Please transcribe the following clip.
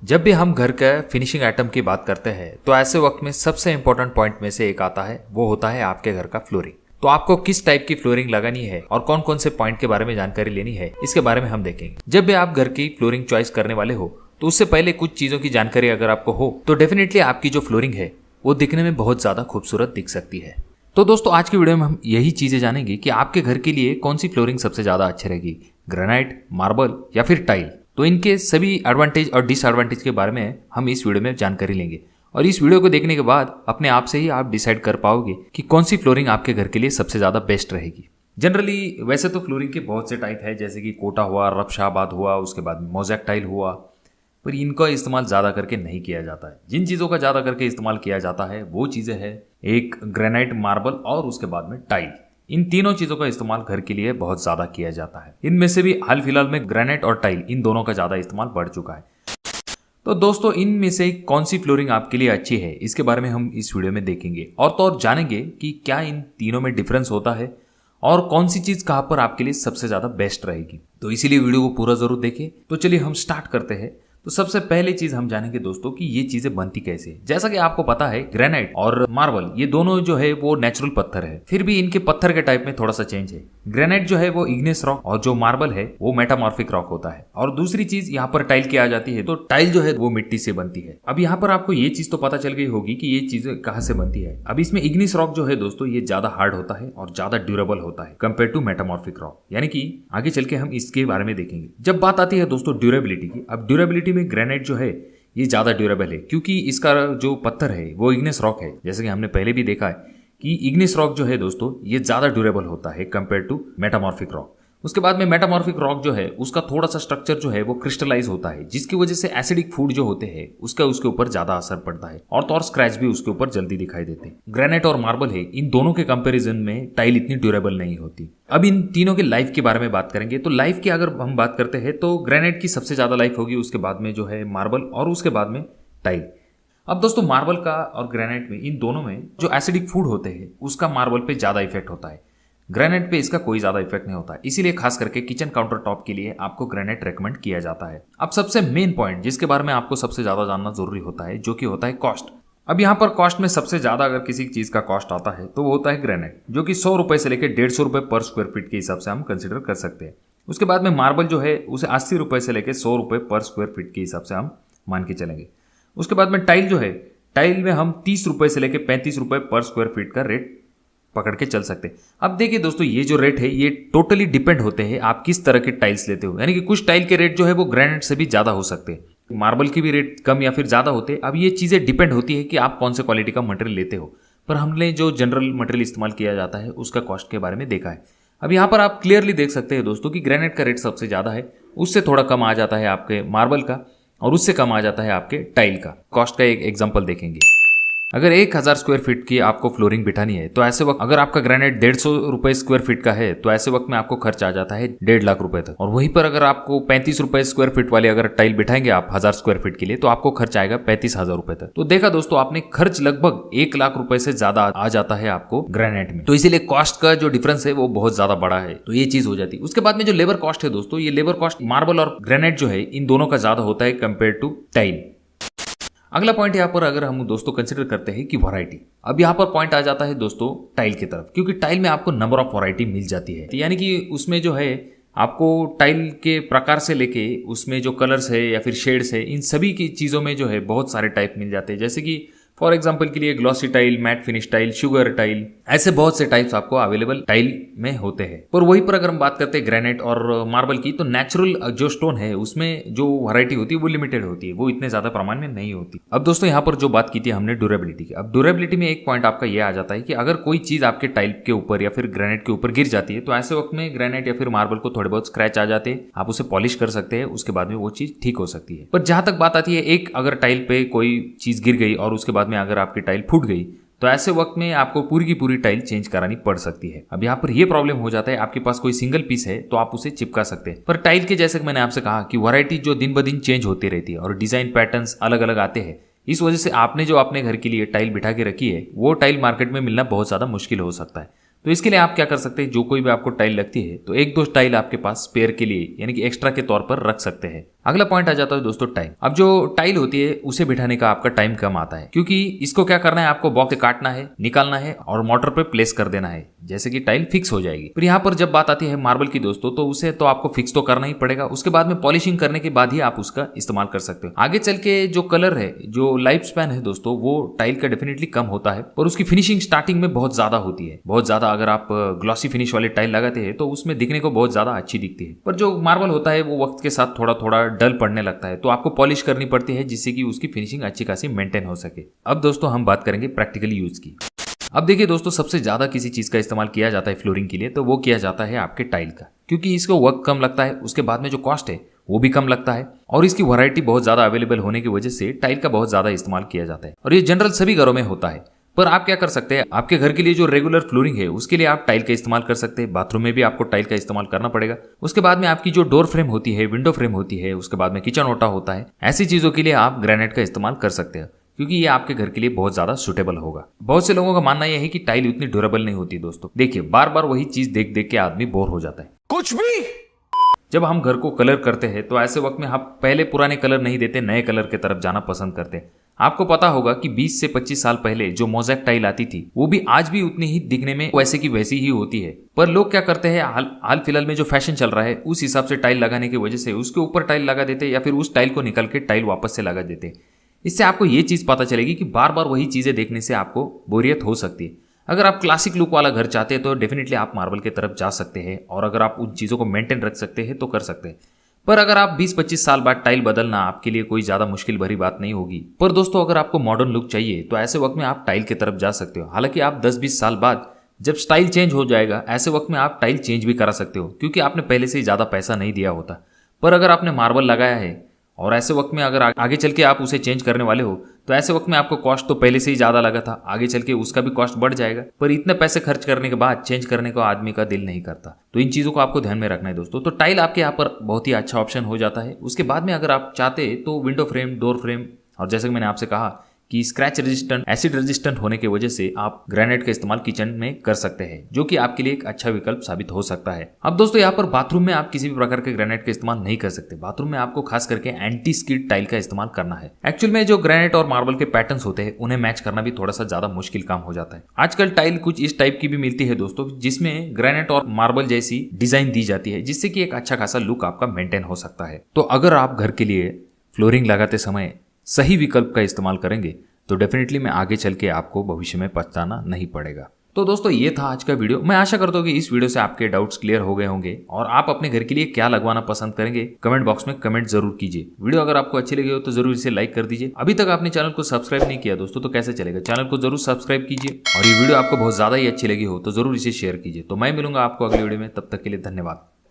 जब भी हम घर का फिनिशिंग आइटम की बात करते हैं तो ऐसे वक्त में सबसे इंपॉर्टेंट पॉइंट में से एक आता है, वो होता है आपके घर का फ्लोरिंग। तो आपको किस टाइप की फ्लोरिंग लगानी है और कौन कौन से पॉइंट के बारे में जानकारी लेनी है, इसके बारे में हम देखेंगे। जब भी आप घर की फ्लोरिंग चॉइस करने वाले हो तो उससे पहले कुछ चीजों की जानकारी अगर आपको हो तो डेफिनेटली आपकी जो फ्लोरिंग है वो दिखने में बहुत ज्यादा खूबसूरत दिख सकती है। तो दोस्तों आज की वीडियो में हम यही चीजें जानेंगे कि आपके घर के लिए कौन सी फ्लोरिंग सबसे ज्यादा अच्छी रहेगी, ग्रेनाइट, मार्बल या फिर टाइल। तो इनके सभी एडवांटेज और डिसएडवांटेज के बारे में हम इस वीडियो में जानकारी लेंगे और इस वीडियो को देखने के बाद अपने आप से ही आप डिसाइड कर पाओगे कि कौन सी फ्लोरिंग आपके घर के लिए सबसे ज्यादा बेस्ट रहेगी। जनरली वैसे तो फ्लोरिंग के बहुत से टाइप है, जैसे कि कोटा हुआ, रफशाबाद हुआ, उसके बाद मोज़ेक टाइल हुआ, पर इनका इस्तेमाल ज़्यादा करके नहीं किया जाता है। जिन चीज़ों का ज़्यादा करके इस्तेमाल किया जाता है वो चीज़ें हैं एक ग्रेनाइट, मार्बल और उसके बाद में टाइल। इन तीनों चीज़ों का इस्तेमाल घर के लिए बहुत ज़्यादा किया जाता है। इनमें से भी हाल फिलहाल में ग्रेनाइट और टाइल इन दोनों का ज़्यादा इस्तेमाल बढ़ चुका है। तो दोस्तों इनमें से कौन सी फ्लोरिंग आपके लिए अच्छी है, इसके बारे में हम इस वीडियो में देखेंगे और तो और जानेंगे कि क्या इन तीनों में डिफरेंस होता है और कौन सी चीज़ कहाँ पर आपके लिए सबसे ज़्यादा बेस्ट रहेगी। तो इसीलिए वीडियो को पूरा ज़रूर देखें। तो चलिए हम स्टार्ट करते हैं। तो सबसे पहले चीज हम जानेंगे दोस्तों कि ये चीजें बनती कैसे। जैसा कि आपको पता है ग्रेनाइट और मार्बल ये दोनों जो है वो नेचुरल पत्थर है, फिर भी इनके पत्थर के टाइप में थोड़ा सा चेंज है। ग्रेनाइट जो है वो इग्नेस रॉक और जो मार्बल है वो मेटामॉर्फिक रॉक होता है। और दूसरी चीज यहाँ पर टाइल की आ जाती है, तो टाइल जो है वो मिट्टी से बनती है। अब यहाँ पर आपको ये चीज तो पता चल गई होगी कि ये चीजें कहाँ से बनती है। अब इसमें इग्नेस रॉक जो है दोस्तों ये ज्यादा हार्ड होता है और ज्यादा ड्यूरेबल होता है कंपेयर टू मेटामॉर्फिक रॉक, यानी कि आगे चल के हम इसके बारे में देखेंगे। जब बात आती है दोस्तों ड्यूरेबिलिटी की, अब ड्यूरेबिलिटी में ग्रेनाइट जो है ये ज्यादा ड्यूरेबल है क्योंकि इसका जो पत्थर है वो इग्नेस रॉक है। जैसे कि हमने पहले भी देखा है कि इग्नेस रॉक जो है दोस्तों ये ज्यादा ड्यूरेबल होता है कंपेयर टू मेटामॉर्फिक रॉक। उसके बाद में मेटामॉर्फिक रॉक जो है उसका थोड़ा सा स्ट्रक्चर जो है वो क्रिस्टलाइज होता है, जिसकी वजह से एसिडिक फूड जो होते हैं उसका उसके ऊपर ज्यादा असर पड़ता है और तो और स्क्रैच भी उसके ऊपर जल्दी दिखाई देते हैं। ग्रेनाइट और मार्बल है, इन दोनों के कंपैरिजन में टाइल इतनी ड्यूरेबल नहीं होती। अब इन तीनों के लाइफ के बारे में बात करेंगे। तो लाइफ की अगर हम बात करते हैं तो ग्रेनाइट की सबसे ज्यादा लाइफ होगी, उसके बाद में जो है मार्बल और उसके बाद में टाइल। अब दोस्तों मार्बल का और ग्रेनाइट में, इन दोनों में जो एसिडिक फूड होते हैं उसका मार्बल पे ज्यादा इफेक्ट होता है, ग्रेनाइट पे इसका कोई ज्यादा इफेक्ट नहीं होता है। इसीलिए खास करके किचन काउंटर टॉप के लिए आपको ग्रेनाइट रेकमेंड किया जाता है। अब सबसे मेन पॉइंट जिसके बारे में आपको सबसे ज्यादा जानना जरूरी होता है, जो कि होता है कॉस्ट। अब यहाँ पर कॉस्ट में सबसे ज्यादा अगर किसी चीज का कॉस्ट आता है तो वो होता है ग्रेनाइट, जो कि 100 रुपए से लेकर 150 रुपए पर स्क्वायर फीट के हिसाब से हम कंसिडर कर सकते हैं। उसके बाद में मार्बल जो है उसे 80 रुपए से लेकर 100 रुपए पर स्क्वायर फीट के हिसाब से हम मान के चलेंगे। उसके बाद में टाइल जो है, टाइल में हम 30 रुपए से लेकर 35 रुपए पर स्क्वायर फीट का रेट पकड़ के चल सकते हैं। अब देखिए दोस्तों ये जो रेट है ये टोटली डिपेंड होते हैं आप किस तरह के टाइल्स लेते हो, यानी कि कुछ टाइल के रेट जो है वो ग्रेनाइट से भी ज्यादा हो सकते हैं, मार्बल की भी रेट कम या फिर ज्यादा होते हैं। अब ये चीजें डिपेंड होती है कि आप कौन से क्वालिटी का मटेरियल लेते हो, पर हमने जो जनरल मटेरियल इस्तेमाल किया जाता है उसका कॉस्ट के बारे में देखा है। अब यहाँ पर आप क्लियरली देख सकते हैं दोस्तों कि ग्रेनाइट का रेट सबसे ज्यादा है, उससे थोड़ा कम आ जाता है आपके मार्बल का और उससे कम आ जाता है आपके टाइल का। कॉस्ट का एक एग्जांपल देखेंगे। अगर 1000 स्क्वायर फीट की आपको फ्लोरिंग बिठानी है तो ऐसे वक्त अगर आपका ग्रेनाइट 150 रुपए स्क्वायर फीट का है तो ऐसे वक्त में आपको खर्च आ जाता है 1.5 लाख रुपए तक। और वहीं पर अगर आपको 35 रुपए स्क्वायर फीट वाले अगर टाइल बिठाएंगे आप 1000 स्क्वायर फीट के लिए तो आपको खर्च आएगा 35,000 रुपए तक। तो देखा दोस्तों आपने, खर्च लगभग 1 लाख रुपए से ज्यादा आ जाता है आपको ग्रेनाइट में। तो इसीलिए कॉस्ट का जो डिफरेंस है वो बहुत ज्यादा बड़ा है, तो ये चीज हो जाती है। उसके बाद में जो लेबर कॉस्ट है दोस्तों, ये लेबर कॉस्ट मार्बल और ग्रेनाइट जो है इन दोनों का ज्यादा होता है कंपेयर टू टाइल। अगला पॉइंट यहाँ पर अगर हम दोस्तों कंसिडर करते हैं कि वैरायटी। अब यहाँ पर पॉइंट आ जाता है दोस्तों टाइल की तरफ, क्योंकि टाइल में आपको नंबर ऑफ वैरायटी मिल जाती है, यानी कि उसमें जो है आपको टाइल के प्रकार से लेके उसमें जो कलर्स है या फिर शेड्स है, इन सभी की चीज़ों में जो है बहुत सारे टाइप मिल जाते हैं। जैसे कि फॉर एग्जाम्पल के लिए glossy tile, matte finish tile, sugar tile, ऐसे बहुत से टाइप्स आपको अवेलेबल टाइल में होते हैं। पर वहीं पर अगर हम बात करते हैं ग्रेनाइट और मार्बल की, तो नेचुरल जो स्टोन है उसमें जो वैरायटी होती है वो लिमिटेड होती है, वो इतने ज्यादा प्रमाण में नहीं होती। अब दोस्तों यहाँ पर जो बात की थी हमने ड्यूरेबिलिटी की, अब ड्यूरेबिलिटी में एक पॉइंट आपका ये आ जाता है कि अगर कोई चीज आपके टाइल के ऊपर या फिर ग्रेनाइट के ऊपर गिर जाती है तो ऐसे वक्त में ग्रेनाइट या फिर मार्बल को थोड़े बहुत स्क्रैच आ जाते हैं, आप उसे पॉलिश कर सकते हैं, उसके बाद में वो चीज ठीक हो सकती है। पर जहां तक बात आती है एक अगर टाइल पे कोई चीज गिर गई और उसके बाद में अगर आपकी टाइल फूट गई तो ऐसे वक्त में आपको पूरी की पूरी टाइल चेंज करानी पड़ सकती है। अब यहाँ पर ये प्रॉब्लम हो जाता है, आपके पास कोई सिंगल पीस है तो आप उसे चिपका सकते हैं, पर टाइल के जैसे मैंने आपसे कहा कि वैरायटी जो दिन ब दिन चेंज होती रहती है और डिजाइन पैटर्न्स अलग अलग आते हैं, इस वजह से आपने जो अपने घर के लिए टाइल बिठा के रखी है वो टाइल मार्केट में मिलना बहुत ज्यादा मुश्किल हो सकता है। तो इसके लिए आप क्या कर सकते हैं, जो कोई भी आपको टाइल लगती है तो एक दो टाइल आपके पास स्पेयर के लिए यानी कि एक्स्ट्रा के तौर पर रख सकते हैं। अगला पॉइंट आ जाता है दोस्तों टाइम। अब जो टाइल होती है उसे बिठाने का आपका टाइम कम आता है, क्योंकि इसको क्या करना है, आपको बॉक्स से काटना है, निकालना है और मोटर पे प्लेस कर देना है, जैसे कि टाइल फिक्स हो जाएगी। फिर यहाँ पर जब बात आती है मार्बल की दोस्तों, तो उसे तो आपको फिक्स तो करना ही पड़ेगा, उसके बाद में पॉलिशिंग करने के बाद ही आप उसका इस्तेमाल कर सकते हो। आगे चल के जो कलर है, जो लाइफ स्पैन है दोस्तों, वो टाइल का डेफिनेटली कम होता है, और उसकी फिनिशिंग स्टार्टिंग में बहुत ज्यादा होती है, बहुत ज्यादा। अगर आप ग्लॉसी फिनिश वाले टाइल लगाते हैं तो उसमें दिखने को बहुत ज्यादा अच्छी दिखती है, पर जो मार्बल होता है वो वक्त के साथ थोड़ा थोड़ा डल पड़ने लगता है, तो आपको पॉलिश करनी पड़ती है जिससे कि उसकी फिनिशिंग अच्छी खासी मेंटेन हो सके। अब दोस्तों हम बात करेंगे प्रैक्टिकली यूज की। अब देखिए दोस्तों, सबसे ज्यादा किसी चीज का इस्तेमाल किया जाता है फ्लोरिंग के लिए, तो वो किया जाता है आपके टाइल का, क्योंकि इसको वर्क कम लगता है, उसके बाद में जो कॉस्ट है वो भी कम लगता है, और इसकी वैरायटी बहुत ज्यादा अवेलेबल होने की वजह से टाइल का बहुत ज्यादा इस्तेमाल किया जाता है, और ये जनरल सभी घरों में होता है। पर आप क्या कर सकते हैं, आपके घर के लिए जो रेगुलर फ्लोरिंग है उसके लिए आप टाइल का इस्तेमाल कर सकते हैं। बाथरूम में भी आपको टाइल का इस्तेमाल करना पड़ेगा। उसके बाद में आपकी जो डोर फ्रेम होती है, विंडो फ्रेम होती है, उसके बाद में किचन ओटा होता है, ऐसी चीजों के लिए आप ग्रेनाइट का इस्तेमाल कर सकते हैं, क्योंकि ये आपके घर के लिए बहुत ज्यादा सुटेबल होगा। बहुत से लोगों का मानना यह है कि टाइल उतनी ड्यूरेबल नहीं होती दोस्तों। देखिए, बार बार वही चीज देख देख के आदमी बोर हो जाता है। कुछ भी जब हम घर को कलर करते हैं तो ऐसे वक्त में हम पहले पुराने कलर नहीं देते, नए कलर की तरफ जाना पसंद करते हैं। आपको पता होगा कि 20 से 25 साल पहले जो मोज़ेक टाइल आती थी वो भी आज भी उतनी ही दिखने में वैसे की वैसी ही होती है, पर लोग क्या करते हैं, हाल फिलहाल में जो फैशन चल रहा है उस हिसाब से टाइल लगाने की वजह से उसके ऊपर टाइल लगा देते, या फिर उस टाइल को निकल के टाइल वापस से लगा देते। इससे आपको ये चीज पता चलेगी कि बार बार वही चीजें देखने से आपको बोरियत हो सकती है। अगर आप क्लासिक लुक वाला घर चाहते हैं तो डेफिनेटली आप मार्बल की तरफ जा सकते हैं, और अगर आप उन चीज़ों को मेंटेन रख सकते हैं तो कर सकते हैं। पर अगर आप 20-25 साल बाद टाइल बदलना आपके लिए कोई ज़्यादा मुश्किल भरी बात नहीं होगी। पर दोस्तों, अगर आपको मॉडर्न लुक चाहिए तो ऐसे वक्त में आप टाइल की तरफ जा सकते हो। हालांकि आप 10-20 साल बाद जब स्टाइल चेंज हो जाएगा, ऐसे वक्त में आप टाइल चेंज भी करा सकते हो, क्योंकि आपने पहले से ही ज़्यादा पैसा नहीं दिया होता। पर अगर आपने मार्बल लगाया है और ऐसे वक्त में अगर आगे चल के आप उसे चेंज करने वाले हो, तो ऐसे वक्त में आपको कॉस्ट तो पहले से ही ज़्यादा लगा था, आगे चल के उसका भी कॉस्ट बढ़ जाएगा। पर इतने पैसे खर्च करने के बाद चेंज करने को आदमी का दिल नहीं करता। तो इन चीज़ों को आपको ध्यान में रखना है दोस्तों। तो टाइल आपके यहाँ पर बहुत ही अच्छा ऑप्शन हो जाता है। उसके बाद में अगर आप चाहते तो विंडो फ्रेम, डोर फ्रेम, और जैसे कि मैंने आपसे कहा कि स्क्रैच रेजिस्टेंट, एसिड रेजिस्टेंट होने की वजह से आप ग्रेनाइट का इस्तेमाल किचन में कर सकते हैं, जो कि आपके लिए एक अच्छा विकल्प साबित हो सकता है। अब दोस्तों, यहाँ पर बाथरूम में आप किसी भी प्रकार के ग्रेनाइट का इस्तेमाल नहीं कर सकते। बाथरूम में आपको खास करके एंटी स्किड टाइल का इस्तेमाल करना है। एक्चुअल में जो ग्रेनाइट और मार्बल के पैटर्न्स होते हैं उन्हें मैच करना भी थोड़ा सा ज्यादा मुश्किल काम हो जाता है। आजकल टाइल कुछ इस टाइप की भी मिलती है दोस्तों, जिसमें ग्रेनाइट और मार्बल जैसी डिजाइन दी जाती है, जिससे कि एक अच्छा खासा लुक आपका मेंटेन हो सकता है। तो अगर आप घर के लिए फ्लोरिंग लगाते समय सही विकल्प का इस्तेमाल करेंगे तो डेफिनेटली में आगे चल के आपको भविष्य में पछताना नहीं पड़ेगा। तो दोस्तों, ये था आज का वीडियो। मैं आशा करता हूँ कि इस वीडियो से आपके डाउट्स क्लियर हो गए होंगे, और आप अपने घर के लिए क्या लगवाना पसंद करेंगे कमेंट बॉक्स में कमेंट जरूर कीजिए। वीडियो अगर आपको अच्छी लगी हो तो जरूर इसे लाइक कर दीजिए। अभी तक आपने चैनल को सब्सक्राइब नहीं किया दोस्तों तो कैसे चलेगा, चैनल को जरूर सब्सक्राइब कीजिए, और ये वीडियो आपको बहुत ज्यादा ही अच्छी लगी हो तो जरूर इसे शेयर कीजिए। तो मैं मिलूंगा आपको अगली वीडियो में, तब तक के लिए धन्यवाद।